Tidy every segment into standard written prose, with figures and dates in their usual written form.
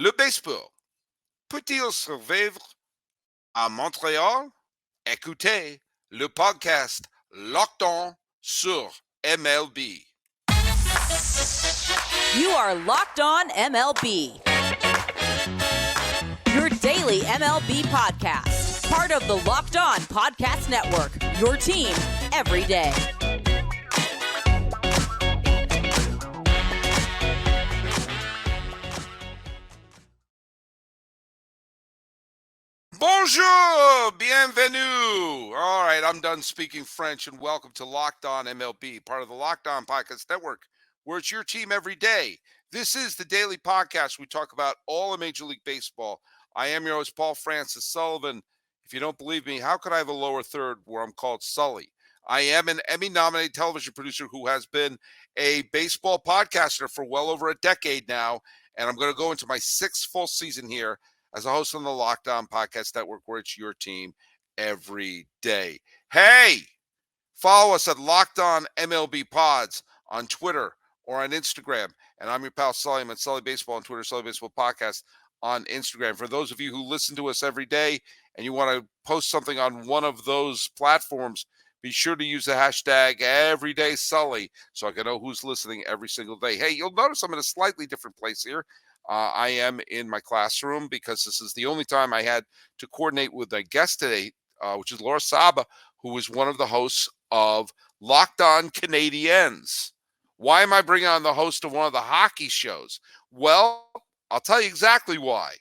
Le baseball peut-il survivre à Montréal? Écoutez le podcast LOCKEDON sur MLB. You are Locked On MLB, your daily MLB podcast. Part of the Locked On Podcast Network, your team every day. Bonjour, bienvenue. All right, I'm done speaking French, and welcome to Locked On MLB, part of the Locked On Podcast Network, where it's your team every day. This is the daily podcast. We talk about all of Major League Baseball. I am your host, Paul Francis Sullivan. If you don't believe me, how could I have a lower third where I'm called Sully? I am an Emmy-nominated television producer who has been a baseball podcaster for well over a decade now, and I'm going to go into my sixth full season here as a host on the Locked On Podcast Network, where it's your team every day. Hey, follow us at Locked On MLB Pods on Twitter or on Instagram. And I'm your pal Sully. I'm at Sully Baseball on Twitter, Sully Baseball Podcast on Instagram. For those of you who listen to us every day and you want to post something on one of those platforms, be sure to use the hashtag EverydaySully so I can know who's listening every single day. Hey, you'll notice I'm in a slightly different place here. I am in my classroom because this is the only time I had to coordinate with a guest today, which is Laura Saba, who is one of the hosts of Locked On Canadiens. Why am I bringing on the host of one of the hockey shows? Well, I'll tell you exactly why.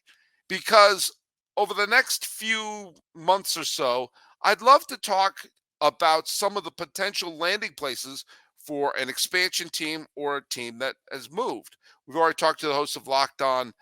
Because over the next few months or so, I'd love to talk about some of the potential landing places for an expansion team or a team that has moved. We've already talked to the host of Locked On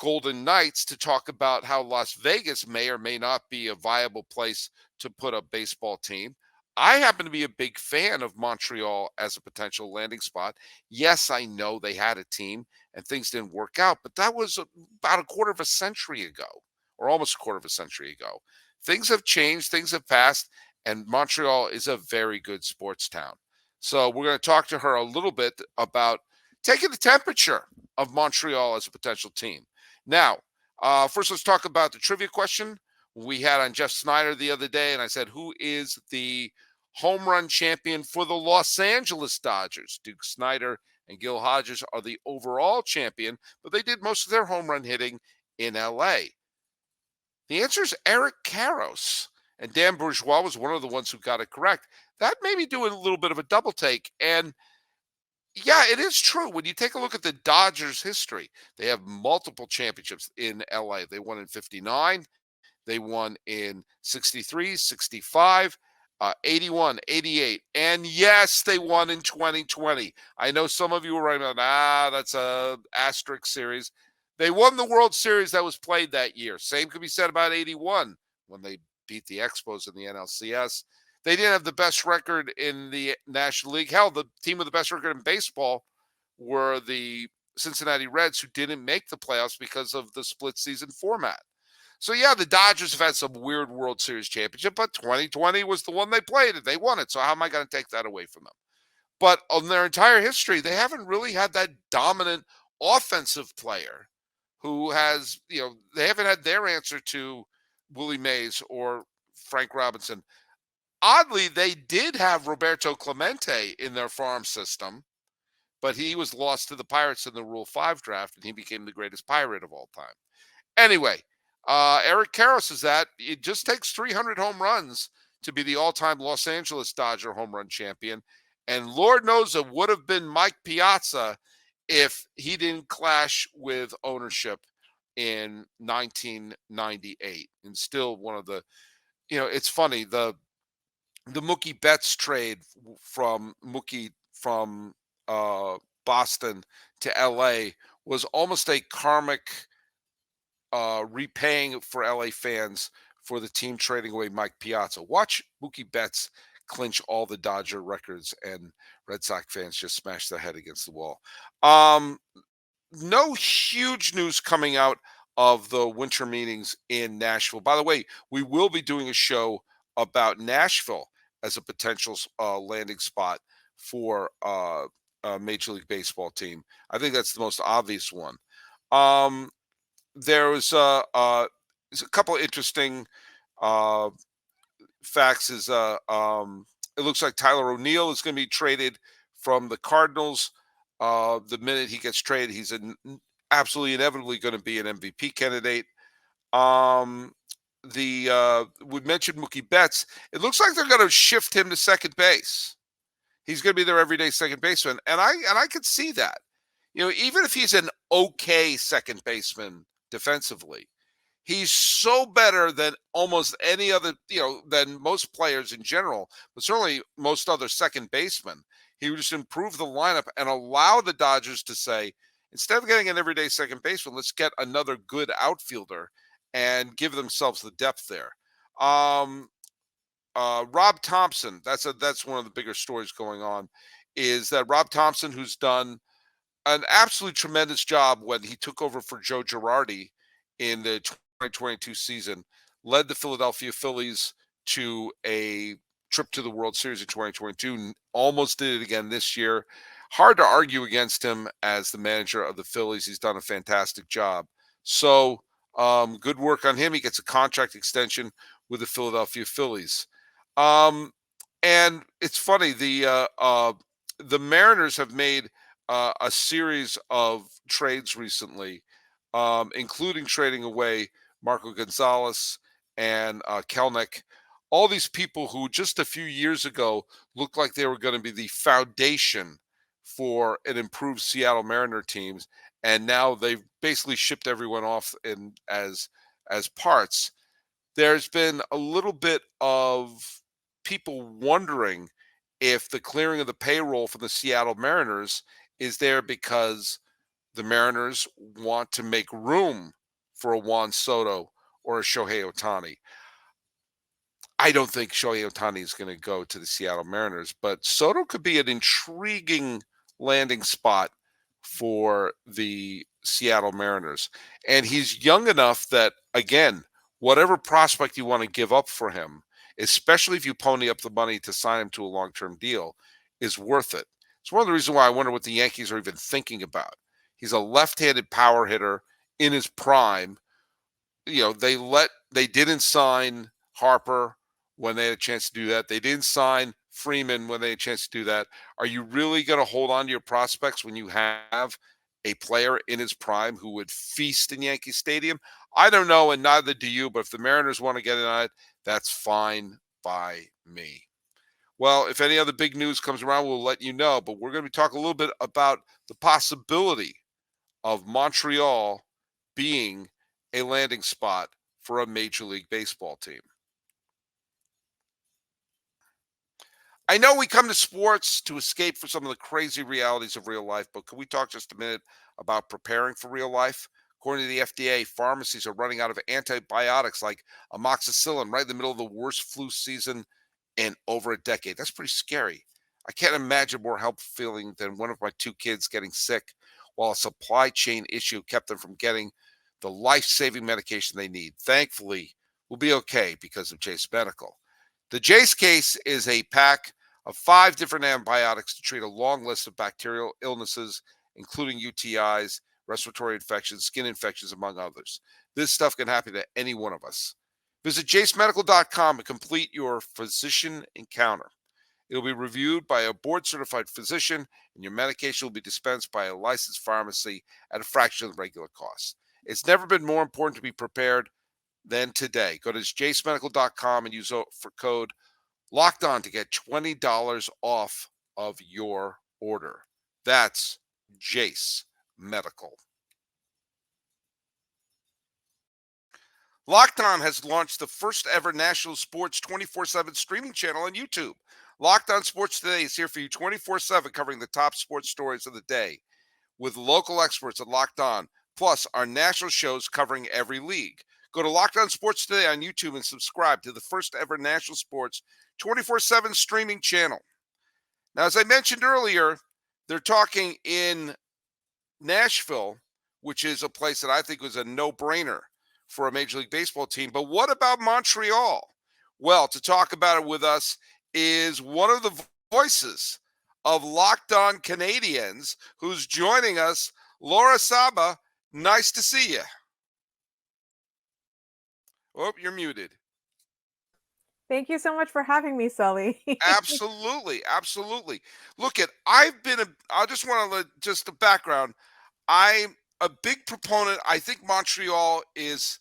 Golden Knights to talk about how Las Vegas may or may not be a viable place to put a baseball team. I happen to be a big fan of Montreal as a potential landing spot. Yes, I know they had a team and things didn't work out, but that was about a quarter of a century ago, or almost a quarter of a century ago. Things have changed, things have passed, and Montreal is a very good sports town. So we're going to talk to her a little bit about taking the temperature of Montreal as a potential team. Now, first let's talk about the trivia question we had on Jeff Snyder the other day, and I said, who is the home run champion for the Los Angeles Dodgers? Duke Snyder and Gil Hodges are the overall champion, but they did most of their home run hitting in L.A. The answer is Eric Karros, and Dan Bourgeois was one of the ones who got it correct. That made me do a little bit of a double take, and yeah, it is true. When you take a look at the Dodgers' history, they have multiple championships in LA. They won in 59, they won in 63, 65, 81, 88, and yes, they won in 2020. I know some of you were writing about, that's a asterisk series. They won the World Series that was played that year. Same could be said about 81 when they beat the Expos in the NLCS. They didn't have the best record in the National League. Hell, the team with the best record in baseball were the Cincinnati Reds, who didn't make the playoffs because of the split season format. So, yeah, the Dodgers have had some weird World Series championship, but 2020 was the one they played and they won it. So how am I going to take that away from them? But on their entire history, they haven't really had that dominant offensive player who has, they haven't had their answer to Willie Mays or Frank Robinson. Oddly, they did have Roberto Clemente in their farm system, but he was lost to the Pirates in the Rule 5 draft, and he became the greatest Pirate of all time. Anyway, Eric Karros is that. It just takes 300 home runs to be the all-time Los Angeles Dodger home run champion, and Lord knows it would have been Mike Piazza if he didn't clash with ownership in 1998. And still one of the, it's funny, the Mookie Betts trade from Mookie from Boston to LA was almost a karmic repaying for LA fans for the team trading away Mike Piazza. Watch Mookie Betts clinch all the Dodger records and Red Sox fans just smash their head against the wall. No huge news coming out of the winter meetings in Nashville. By the way, we will be doing a show about Nashville as a potential landing spot for a Major League Baseball team. I think that's the most obvious one. there was there's a couple of interesting uh, facts. It looks like Tyler O'Neill is going to be traded from the Cardinals. The minute he gets traded, he's absolutely inevitably going to be an MVP candidate. Um, we mentioned Mookie Betts. It looks like they're going to shift him to second base. He's going to be their everyday second baseman, and I could see that. Even if he's an okay second baseman defensively, he's so better than almost any other, than most players in general, but certainly most other second basemen. He would just improve the lineup and allow the Dodgers to say, instead of getting an everyday second baseman, let's get another good outfielder and give themselves the depth there. Rob Thompson, that's one of the bigger stories going on, is that Rob Thompson, who's done an absolutely tremendous job when he took over for Joe Girardi in the 2022 season, led the Philadelphia Phillies to a trip to the World Series in 2022, and almost did it again this year. Hard to argue against him as the manager of the Phillies. He's done a fantastic job. So good work on him. He gets a contract extension with the Philadelphia Phillies. And it's funny, the Mariners have made a series of trades recently, including trading away Marco Gonzalez and Kelnick. All these people who just a few years ago looked like they were going to be the foundation for an improved Seattle Mariner teams, and now they've basically shipped everyone off as parts. There's been a little bit of people wondering if the clearing of the payroll for the Seattle Mariners is there because the Mariners want to make room for a Juan Soto or a Shohei Ohtani. I don't think Shohei Ohtani is going to go to the Seattle Mariners, but Soto could be an intriguing landing spot for the Seattle Mariners. And he's young enough that, again, whatever prospect you want to give up for him, especially if you pony up the money to sign him to a long-term deal, is worth it. It's one of the reasons why I wonder what the Yankees are even thinking about. He's a left-handed power hitter in his prime. They didn't sign Harper when they had a chance to do that. They didn't sign Freeman when they had a chance to do that. Are you really going to hold on to your prospects when you have a player in his prime who would feast in Yankee Stadium? I don't know, and neither do you, but if the Mariners want to get in on it, that's fine by me. Well, if any other big news comes around, we'll let you know, but we're going to be talking a little bit about the possibility of Montreal being a landing spot for a Major League Baseball team. I know we come to sports to escape from some of the crazy realities of real life, but can we talk just a minute about preparing for real life? According to the FDA, pharmacies are running out of antibiotics like amoxicillin right in the middle of the worst flu season in over a decade. That's pretty scary. I can't imagine more helpful feeling than one of my two kids getting sick while a supply chain issue kept them from getting the life-saving medication they need. Thankfully, we'll be okay because of Jase Medical. The Jase case is a pack of 5 different antibiotics to treat a long list of bacterial illnesses, including UTIs, respiratory infections, skin infections, among others. This stuff can happen to any one of us. Visit jasemedical.com and complete your physician encounter. It'll be reviewed by a board-certified physician, and your medication will be dispensed by a licensed pharmacy at a fraction of the regular cost. It's never been more important to be prepared than today. Go to jasemedical.com and use for code LOCKEDON to get $20 off of your order. That's Jase Medical. Locked On has launched the first ever national sports 24/7 streaming channel on YouTube. Locked On Sports Today is here for you 24/7, covering the top sports stories of the day with local experts at Locked On, plus our national shows covering every league. Go to Locked On Sports Today on YouTube and subscribe to the first ever national sports 24/7 streaming channel. Now, as I mentioned earlier, they're talking in Nashville, which is a place that I think was a no-brainer for a Major League Baseball team. But what about Montreal? Well, to talk about it with us is one of the voices of Locked On Canadiens, who's joining us, Laura Saba. Nice to see you. Oh, you're muted. Thank you so much for having me, Sully. Absolutely, absolutely. Look at I've been a I just want to let just the background. I'm a big proponent. I think Montreal is,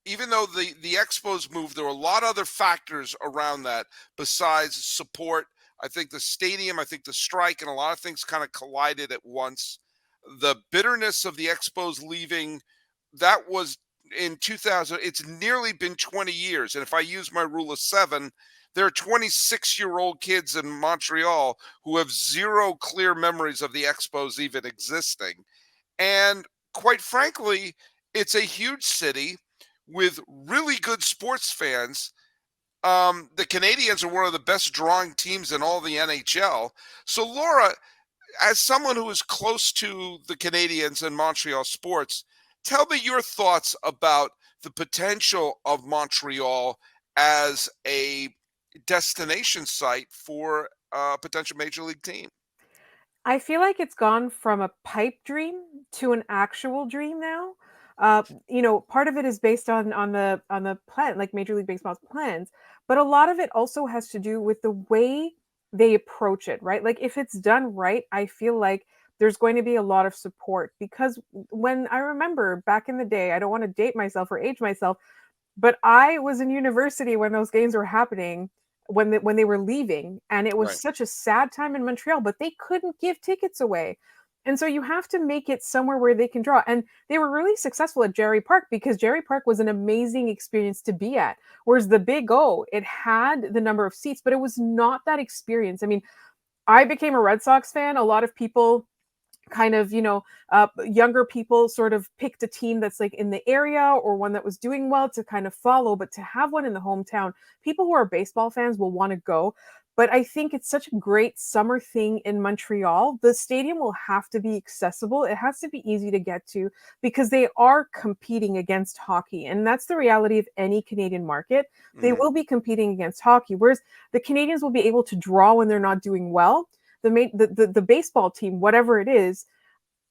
even though the Expos moved, there were a lot of other factors around that besides support. I think the stadium, I think the strike, and a lot of things kind of collided at once. The bitterness of the Expos leaving, that was in 2000. It's nearly been 20 years. And if I use my rule of seven, there are 26-year-old kids in Montreal who have zero clear memories of the Expos even existing. And quite frankly, it's a huge city with really good sports fans. The Canadiens are one of the best drawing teams in all the NHL. So, Laura, as someone who is close to the Canadiens and Montreal sports, tell me your thoughts about the potential of Montreal as a destination site for a potential major league team. I feel like it's gone from a pipe dream to an actual dream now. Part of it is based on the plan, like Major League Baseball's plans, but a lot of it also has to do with the way they approach it, right? Like if it's done right, I feel like there's going to be a lot of support because when I remember back in the day, I don't want to date myself or age myself, but I was in university when those games were happening, when they were leaving, and it was Right. such a sad time in Montreal, but they couldn't give tickets away. And so you have to make it somewhere where they can draw. And they were really successful at Jerry Park because Jerry Park was an amazing experience to be at. Whereas the Big O, it had the number of seats, but it was not that experience. I mean, I became a Red Sox fan. A lot of people kind of younger people sort of picked a team that's like in the area or one that was doing well to kind of follow, but to have one in the hometown, people who are baseball fans will want to go. But I think it's such a great summer thing in Montreal. The stadium will have to be accessible. It has to be easy to get to because they are competing against hockey. And that's the reality of any Canadian market. They Mhm. will be competing against hockey, whereas the Canadians will be able to draw when they're not doing well. The baseball team, whatever it is,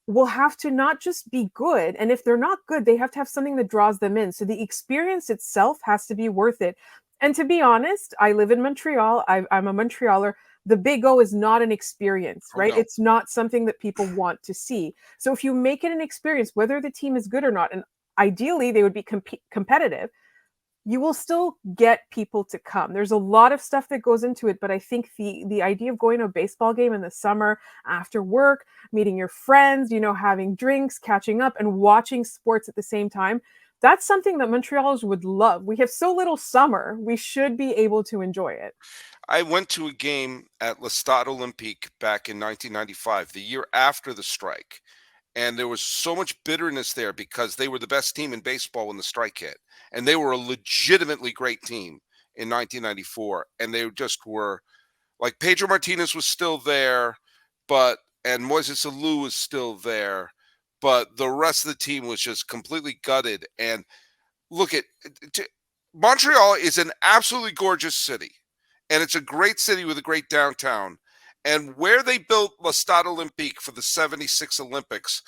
will have to not just be good. And if they're not good, they have to have something that draws them in. So the experience itself has to be worth it. And to be honest, I live in Montreal. I'm a Montrealer. The Big O is not an experience, Oh right? no. It's not something that people want to see. So if you make it an experience, whether the team is good or not, and ideally they would be competitive, you will still get people to come. There's a lot of stuff that goes into it, but I think the idea of going to a baseball game in the summer after work, meeting your friends, having drinks, catching up, and watching sports at the same time, that's something that Montrealers would love. We have so little summer, we should be able to enjoy it. I went to a game at Le Stade Olympique back in 1995, the year after the strike. And there was so much bitterness there because they were the best team in baseball when the strike hit. And they were a legitimately great team in 1994. And they just were like Pedro Martinez was still there, but and Moises Alou was still there, but the rest of the team was just completely gutted. And look at t- Montreal is an absolutely gorgeous city, and it's a great city with a great downtown. And where they built Le Stade Olympique for the '76 Olympics,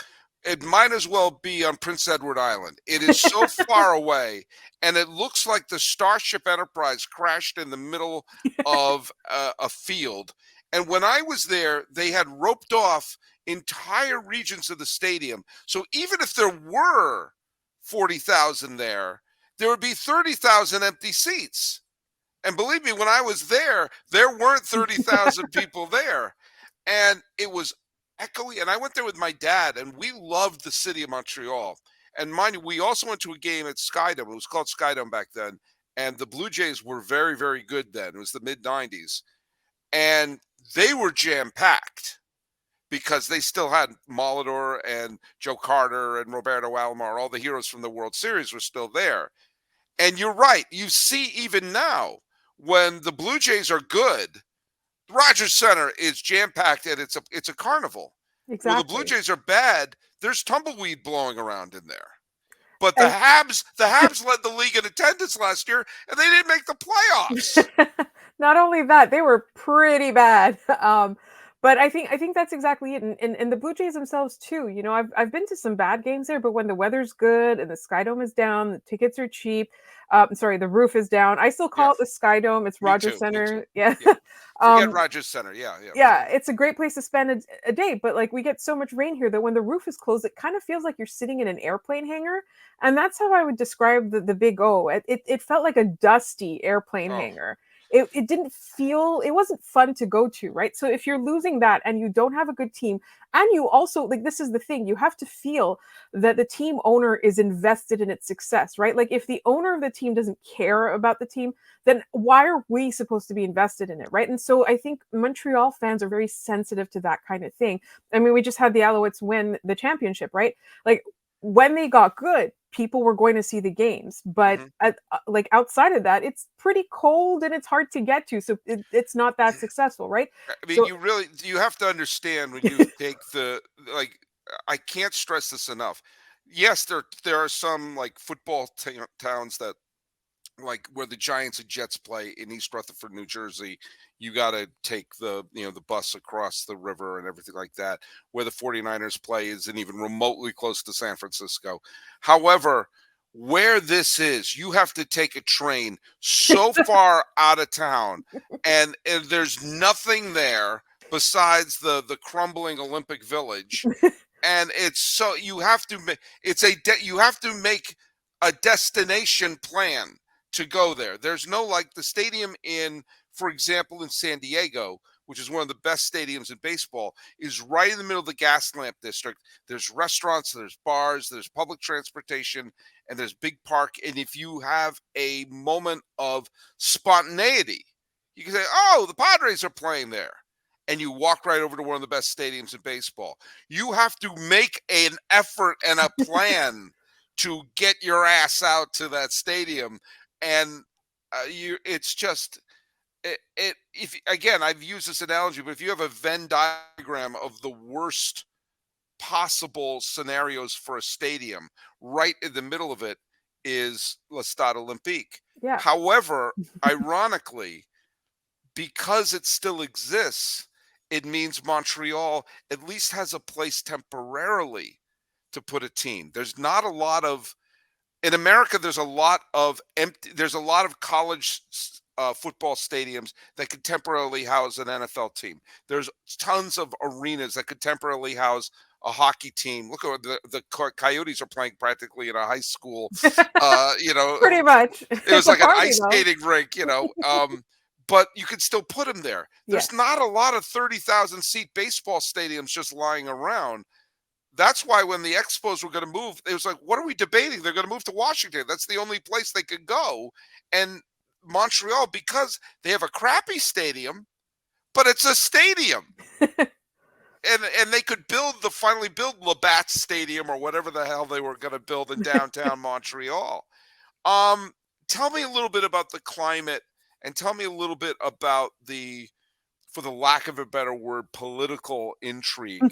it might as well be on Prince Edward Island. It is so far away, and it looks like the Starship Enterprise crashed in the middle of a field. And when I was there, they had roped off entire regions of the stadium. So even if there were 40,000 there, there would be 30,000 empty seats. And believe me, when I was there weren't 30,000 people there. And it was echoey. And I went there with my dad, and we loved the city of Montreal. And mind you, we also went to a game at Skydome. It was called Skydome back then. And the Blue Jays were very, very good then. It was the mid 90s. And they were jam packed because they still had Molitor and Joe Carter and Roberto Alomar. All the heroes from the World Series were still there. And you're right. You see, even now, when the Blue Jays are good, Rogers Center is jam packed and it's a carnival. When the Blue Exactly. Jays are bad, there's tumbleweed blowing around in there. But the And Habs led the league in attendance last year, and they didn't make the playoffs. not only that, they were pretty bad. But I think that's exactly it. And the Blue Jays themselves too. You know, I've been to some bad games there, but when the weather's good and the Sky Dome is down, the tickets are cheap. Sorry, the roof is down. I still Yeah, call it the Sky Dome. It's me Rogers too. Me too. Center. Yeah. Yeah. Forget um, Rogers Center. Yeah, yeah. yeah, it's a great place to spend a day, but like we get so much rain here that when the roof is closed, it kind of feels like you're sitting in an airplane hangar. And that's how I would describe the Big O. It felt like a dusty airplane Oh, hangar. It didn't feel, it wasn't fun to go to, right? So if you're losing that and you don't have a good team, and you also, like, this is the thing, you have to feel that the team owner is invested in its success, right? Like if the owner of the team doesn't care about the team, then why are we supposed to be invested in it, right? And so I think Montreal fans are very sensitive to that kind of thing. I mean, we just had the Alouettes win the championship, right? Like when they got good, people were going to see the games, but mhm. like outside of that, it's pretty cold and it's hard to get to, so it's not that successful, right? I mean, So you have to understand when you take like, I can't stress this enough. Yes, there are some like football towns that, like where the Giants and Jets play in East Rutherford, New Jersey, you got to take the bus across the river and everything like that. Where the 49ers play isn't even remotely close to San Francisco. However, where this is, you have to take a train so far out of town, and there's nothing there besides the crumbling Olympic Village, and it's so you have to make you have to make a destination plan to go there. There's no, like, the stadium in, for example, in San Diego, which is one of the best stadiums in baseball, is right in the middle of the Gaslamp district. There's restaurants, there's bars, there's public transportation, and there's big park. And if you have a moment of spontaneity, you can say, "Oh, the Padres are playing there." And you walk right over to one of the best stadiums in baseball. You have to make an effort and a plan to get your ass out to that stadium. And it's just if again, I've used this analogy, but if you have a Venn diagram of the worst possible scenarios for a stadium, right in the middle of it is Le Stade Olympique. yeah. However, ironically, because it still exists, it means Montreal at least has a place temporarily to put a team. There's not a lot of in America. There's a lot of empty. There's a lot of college football stadiums that could temporarily house an NFL team. There's tons of arenas that could temporarily house a hockey team. Look at the Coyotes are playing practically in a high school. Pretty much. It was It's a like an party ice though. skating rink. But you could still put them there. Yes. There's not a lot of 30,000 seat baseball stadiums just lying around. That's why when the Expos were going to move, it was like, what are we debating? They're going to move to Washington. That's the only place they could go. And Montreal, because they have a crappy stadium, but it's a stadium. And they could finally build Labatt Stadium or whatever the hell they were going to build in downtown Montreal. Tell me a little bit about the climate, and tell me a little bit about for the lack of a better word, political intrigue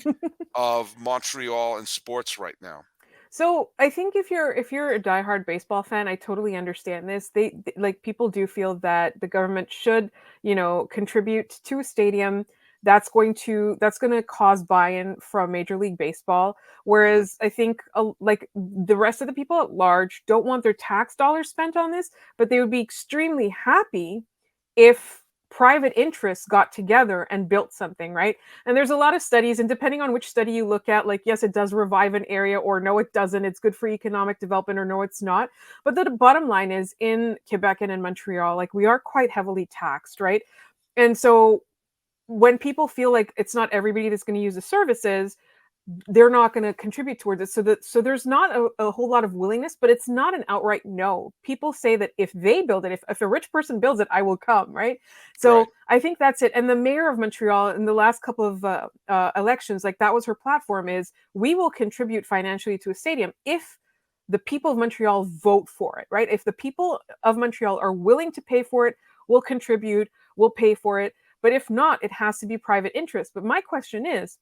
of Montreal and sports right now. So I think if you're a diehard baseball fan, I totally understand this. Like people do feel that the government should, contribute to a stadium that's going to cause buy-in from Major League Baseball. Mhm. Whereas I think like the rest of the people at large don't want their tax dollars spent on this, but they would be extremely happy if private interests got together and built something, right? And there's a lot of studies, and depending on which study you look at, like, yes, it does revive an area, or no, it doesn't. It's good for economic development, or no, it's not. But the bottom line is in Quebec and in Montreal, like, we are quite heavily taxed, right? And so when people feel like it's not everybody that's going to use the services, they're not going to contribute towards it. So there's not a whole lot of willingness, but it's not an outright no. People say that if they build it, if a rich person builds it, I will come, right? Right. So I think that's it. And the mayor of Montreal in the last couple of elections, like, that was her platform, is we will contribute financially to a stadium if the people of Montreal vote for it, right? If the people of Montreal are willing to pay for it, we'll contribute, we'll pay for it. But if not, it has to be private interest. But my question is,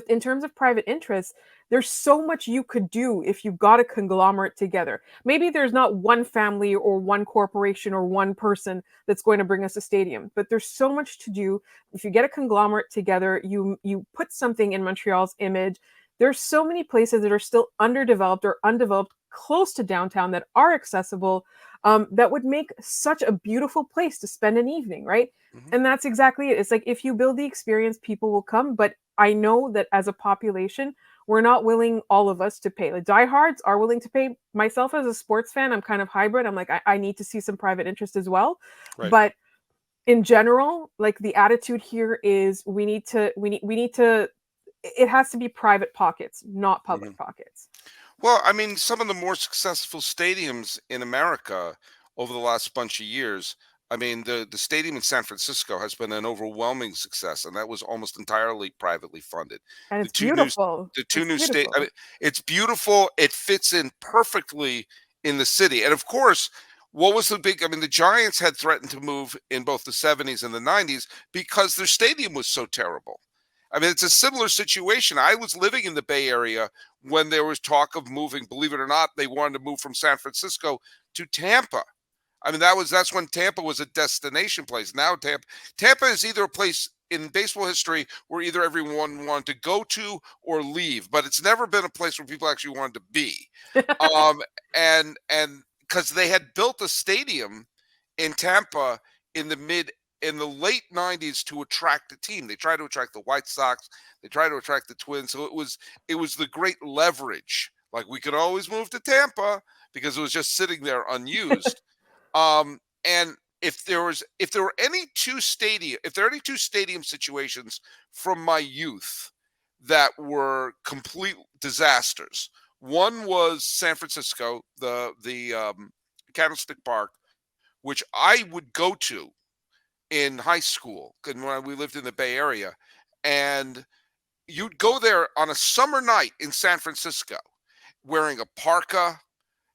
in terms of private interests, there's so much you could do if you got a conglomerate together. Maybe there's not one family or one corporation or one person that's going to bring us a stadium, but there's so much to do if you get a conglomerate together. You put something in Montreal's image. There's so many places that are still underdeveloped or undeveloped close to downtown that are accessible, that would make such a beautiful place to spend an evening, right? Mhm. And that's exactly it. It's like if you build the experience, people will come. But I know that as a population, we're not willing, all of us, to pay. The diehards are willing to pay. Myself as a sports fan, I'm kind of hybrid. I'm like, I need to see some private interest as well. Right. But in general, like the attitude here is we need to it has to be private pockets, not Mhm. public pockets. Well, I mean, some of the more successful stadiums in America over the last bunch of years. I mean, the stadium in San Francisco has been an overwhelming success, and that was almost entirely privately funded. And The it's two new, beautiful. the two It's new state. I beautiful. mean, it's beautiful. It fits in perfectly in the city, and of course, what was the big? I mean, the Giants had threatened to move in both the '70s and the '90s because their stadium was so terrible. I mean, it's a similar situation. I was living in the Bay Area when there was talk of moving. Believe it or not, they wanted to move from San Francisco to Tampa. I mean, that's when Tampa was a destination place. Now Tampa is either a place in baseball history where either everyone wanted to go to or leave, but it's never been a place where people actually wanted to be. Um, and because they had built a stadium in Tampa in the mid in the late '90s to attract the team. They tried to attract the White Sox. They tried to attract the Twins. So it was the great leverage. Like we could always move to Tampa because it was just sitting there unused. And if there are any two stadium situations from my youth that were complete disasters. One was San Francisco, the Candlestick Park, which I would go to in high school and when we lived in the Bay Area, and you'd go there on a summer night in San Francisco wearing a parka,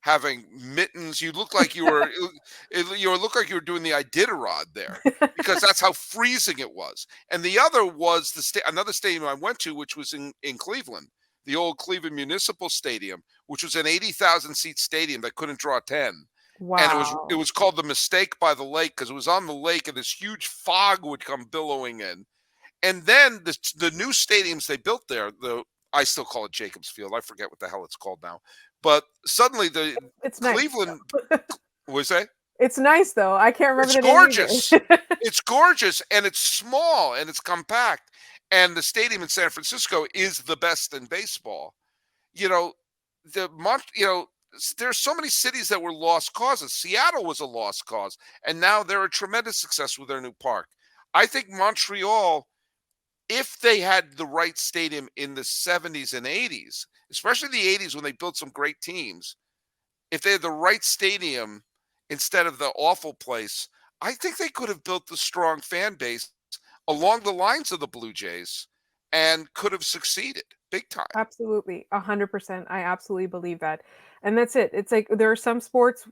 having mittens. You look like you look like you were doing the Iditarod there because that's how freezing it was. And the other was another stadium I went to, which was in Cleveland, the old Cleveland Municipal Stadium, which was an 80,000 seat stadium that couldn't draw 10. And it Wow. was called the Mistake by the Lake because it was on the lake and this huge fog would come billowing in. And then the new stadiums they built there, I still call it Jacobs Field. I forget what the hell it's called now. But suddenly the It's nice. Cleveland, what is that? It's nice though. I can't remember It's the name gorgeous. either. It's gorgeous and it's small and it's compact. And the stadium in San Francisco is the best in baseball. You know, there's so many cities that were lost causes. Seattle was a lost cause, and now they're a tremendous success with their new park. I think Montreal, if they had the right stadium in the '70s and '80s, especially the '80s when they built some great teams, if they had the right stadium instead of the awful place, I think they could have built the strong fan base along the lines of the Blue Jays and could have succeeded big time. Absolutely, 100%. I absolutely believe that. And that's it. It's like there are some sports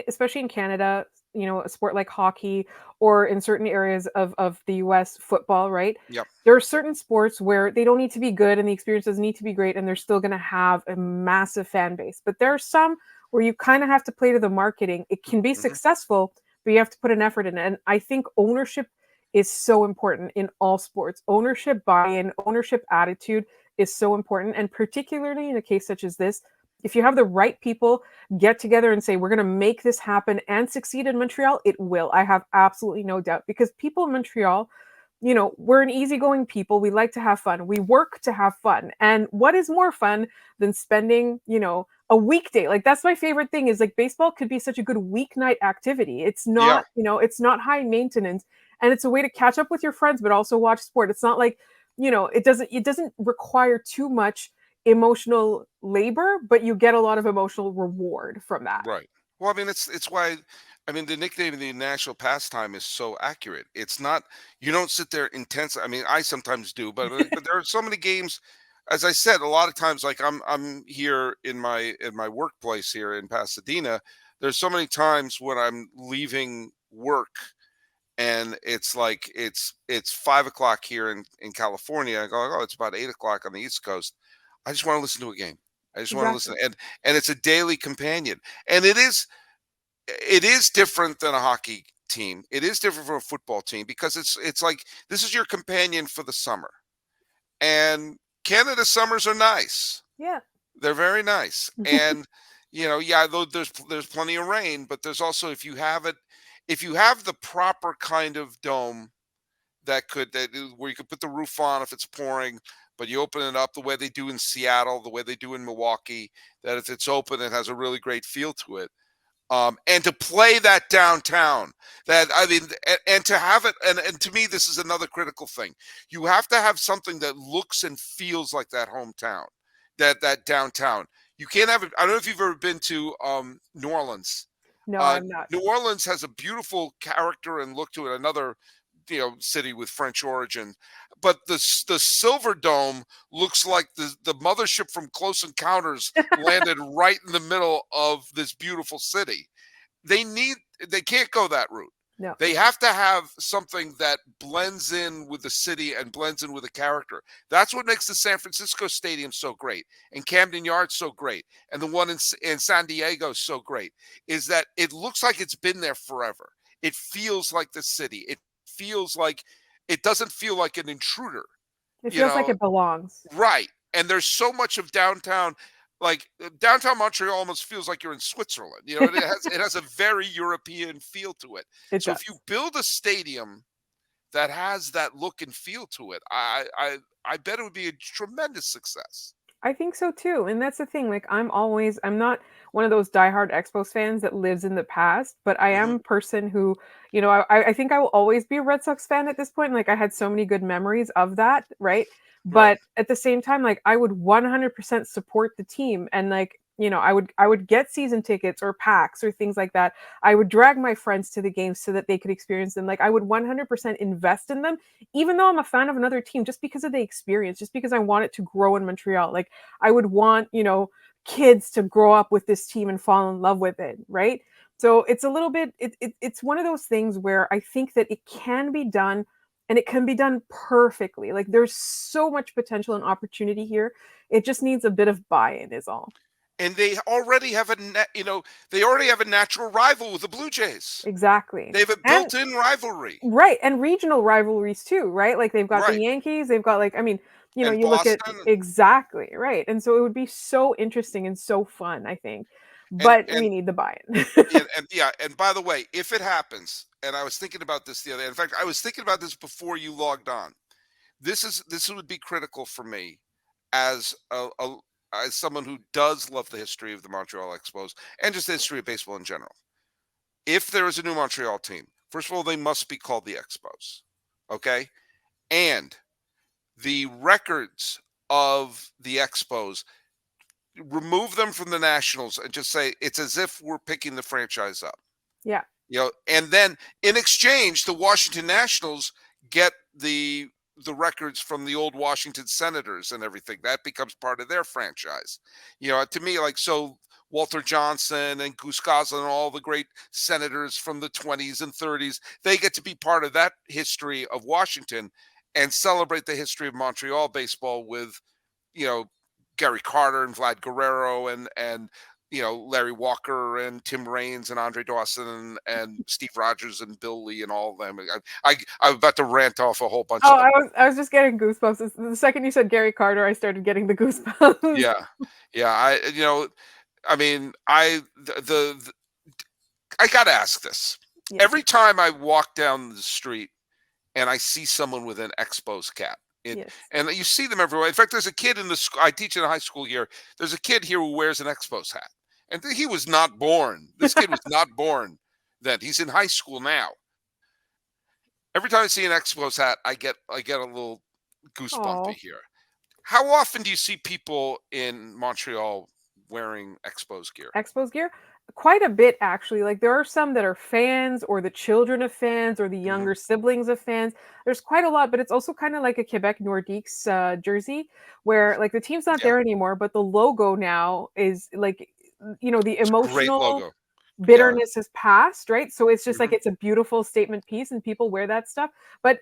especially in Canada, a sport like hockey or in certain areas of the US football, right? Yep. There are certain sports where they don't need to be good and the experience doesn't need to be great and they're still going to have a massive fan base. But there are some where you kind of have to play to the marketing. It can be Hmm. successful, but you have to put an effort in it. And I think ownership is so important in all sports. Ownership buy-in, ownership attitude is so important. And particularly in a case such as this, if you have the right people get together and say, we're going to make this happen and succeed in Montreal, it will. I have absolutely no doubt because people in Montreal, we're an easygoing people. We like to have fun. We work to have fun. And what is more fun than spending, a weekday? Like that's my favorite thing is like baseball could be such a good weeknight activity. It's Yeah. not, it's not high maintenance and it's a way to catch up with your friends, but also watch sport. It's not like, it doesn't require too much emotional labor, but you get a lot of emotional reward from that. Right. Well, I mean, it's why I mean the nickname of the national pastime is so accurate. It's not you don't sit there intense. I mean, I sometimes do, but there are so many games. As I said, a lot of times, like I'm here in my workplace here in Pasadena. There's so many times when I'm leaving work and it's like it's 5 o'clock here in California. I go, oh, it's about 8 o'clock on the East Coast. I just want to listen to a game. I just want to listen, Exactly. and it's a daily companion, and it is different than a hockey team. It is different from a football team because it's like this is your companion for the summer. And Canada summers are nice. Yeah. They're very nice. And yeah, though there's plenty of rain, but there's also if you have the proper kind of dome where you could put the roof on if it's pouring, but you open it up the way they do in Seattle, the way they do in Milwaukee, that if it's open, it has a really great feel to it. And to play that downtown, and to have it, and to me, this is another critical thing. You have to have something that looks and feels like that hometown, that downtown. You can't have it. I don't know if you've ever been to New Orleans. No, I'm not. New Orleans has a beautiful character and look to it. Another city with French origin, but the Silver Dome looks like the mothership from Close Encounters landed right in the middle of this beautiful city. They can't go that route. No. They have to have something that blends in with the city and blends in with the character. That's what makes the San Francisco Stadium so great, and Camden Yards so great, and the one in San Diego so great, is that it looks like it's been there forever. It feels like the city. It doesn't feel like an intruder. It feels like it belongs. Right. And there's so much of downtown, like downtown Montreal almost feels like you're in Switzerland. It has a very European feel to it. It So does. if you build a stadium that has that look and feel to it, I bet it would be a tremendous success. I think so too. And that's the thing. Like I'm not one of those diehard Expos fans that lives in the past, but I am Mhm. a person who, I think I will always be a Red Sox fan at this point. Like I had so many good memories of that, right? Right. But at the same time, like I would 100% support the team, and like, I would get season tickets or packs or things like that. I would drag my friends to the games so that they could experience them. Like I would 100% invest in them, even though I'm a fan of another team, just because of the experience, just because I want it to grow in Montreal. Like I would want, kids to grow up with this team and fall in love with it, right? So it's a little bit, it's one of those things where I think that it can be done, and it can be done perfectly. Like there's so much potential and opportunity here. It just needs a bit of buy-in, is all. And they already have a natural rival with the Blue Jays. Exactly. They have a And built-in rivalry. right, and regional rivalries too, right? Like they've got the Right. Yankees, they've got like, I mean, And you look at Boston exactly, right. And so it would be so interesting and so fun, I think. and But we and need the buy-in. and by the way, if it happens, and I was thinking about this the other day. In fact, I was thinking about this before you logged on. This would be critical for me as as someone who does love the history of the Montreal Expos and just the history of baseball in general. If there is a new Montreal team, first of all, they must be called the Expos. Okay? And the records of the Expos, remove them from the Nationals and just say it's as if we're picking the franchise up. Yeah. And then in exchange, the Washington Nationals get the records from the old Washington Senators and everything. That becomes part of their franchise. To me, like, so Walter Johnson and Goose Goslin and all the great senators from the 20s and 30s, they get to be part of that history of Washington and celebrate the history of Montreal baseball with, you know, Gary Carter and Vlad Guerrero and Larry Walker and Tim Raines and Andre Dawson and Steve Rogers and Bill Lee and all of them. I'm about to rant off a whole bunch Oh, of them. I was just getting goosebumps. The second you said Gary Carter, I started getting the goosebumps. Yeah, yeah. I mean, I got to ask this. Yes. Every time I walk down the street and I see someone with an Expos cap, Yes. and you see them everywhere. In fact, there's a kid in the school. I teach in a high school here. There's a kid here who wears an Expos hat, and he was not born. This kid was not born then. He's in high school now. Every time I see an Expos hat, I get a little goosebumpy Oh, here. How often do you see people in Montreal wearing Expos gear? Expos gear? Quite a bit, actually. Like there are some that are fans, or the children of fans, or the Mhm. younger siblings of fans. There's quite a lot, but it's also kind of like a Quebec Nordiques jersey, where like the team's not Yeah, there anymore, but the logo now is like, the it's a great emotional. logo. bitterness has passed, right? So it's just like Mhm. it's a beautiful statement piece and people wear that stuff. But,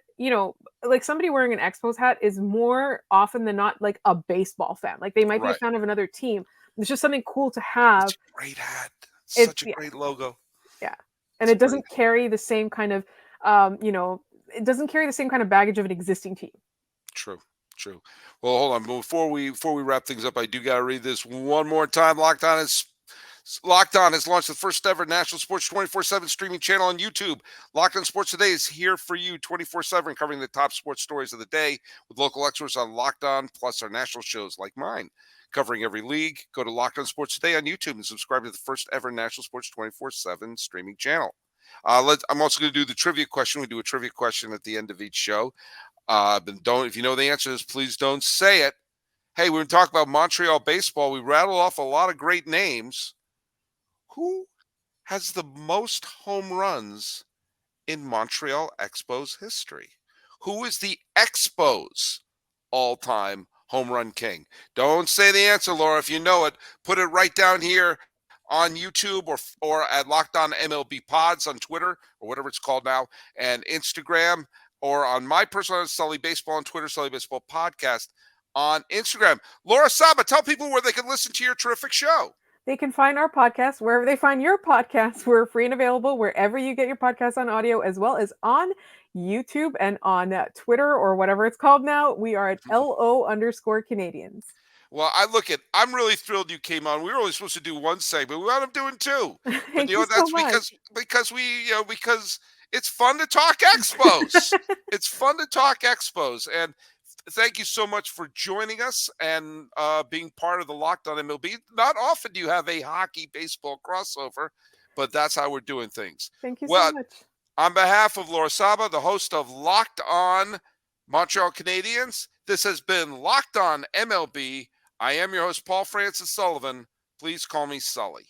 like somebody wearing an Expos hat is more often than not like a baseball fan. Like they might be a Right. fan of another team. It's just something cool to It's have. a great hat. It's Such a yeah, great logo. yeah. And It's a it great doesn't carry the same kind of it doesn't carry the same kind of baggage of an existing team. True. True. Well, hold on. Before we wrap things up, I do gotta read this one more time. Locked On has launched the first ever national sports 24/7 streaming channel on YouTube. Locked On Sports Today is here for you 24/7, covering the top sports stories of the day with local experts on Locked On, plus our national shows like mine, covering every league. Go to Locked On Sports Today on YouTube and subscribe to the first ever national sports 24/7 streaming channel. I'm also going to do the trivia question. We do a trivia question at the end of each show. But don't, if you know the answer to this, please don't say it. Hey, we were talking about Montreal baseball. We rattled off a lot of great names. Who has the most home runs in Montreal Expos history? Who is the Expos all-time home run king? Don't say the answer, Laura. If you know it, put it right down here on YouTube or at Locked On MLB Pods on Twitter or whatever it's called now, and Instagram, or on my personal Sully Baseball on Twitter, Sully Baseball Podcast on Instagram. Laura Saba, tell people where they can listen to your terrific show. They can find our podcast wherever they find your podcasts. We're free and available wherever you get your podcasts on audio, as well as on YouTube and on Twitter or whatever it's called now. We are at LO_Canadiens. Well, I'm really thrilled you came on. We were only supposed to do one segment. We wound up doing two. But Thank you so that's much. because it's fun to talk Expos. It's fun to talk Expos. And thank you so much for joining us and being part of the Locked On MLB. Not often do you have a hockey baseball crossover, but that's how we're doing things. Thank you so Well, much. on behalf of Laura Saba, the host of Locked On Montreal Canadiens, this has been Locked On MLB. I am your host, Paul Francis Sullivan. Please call me Sully.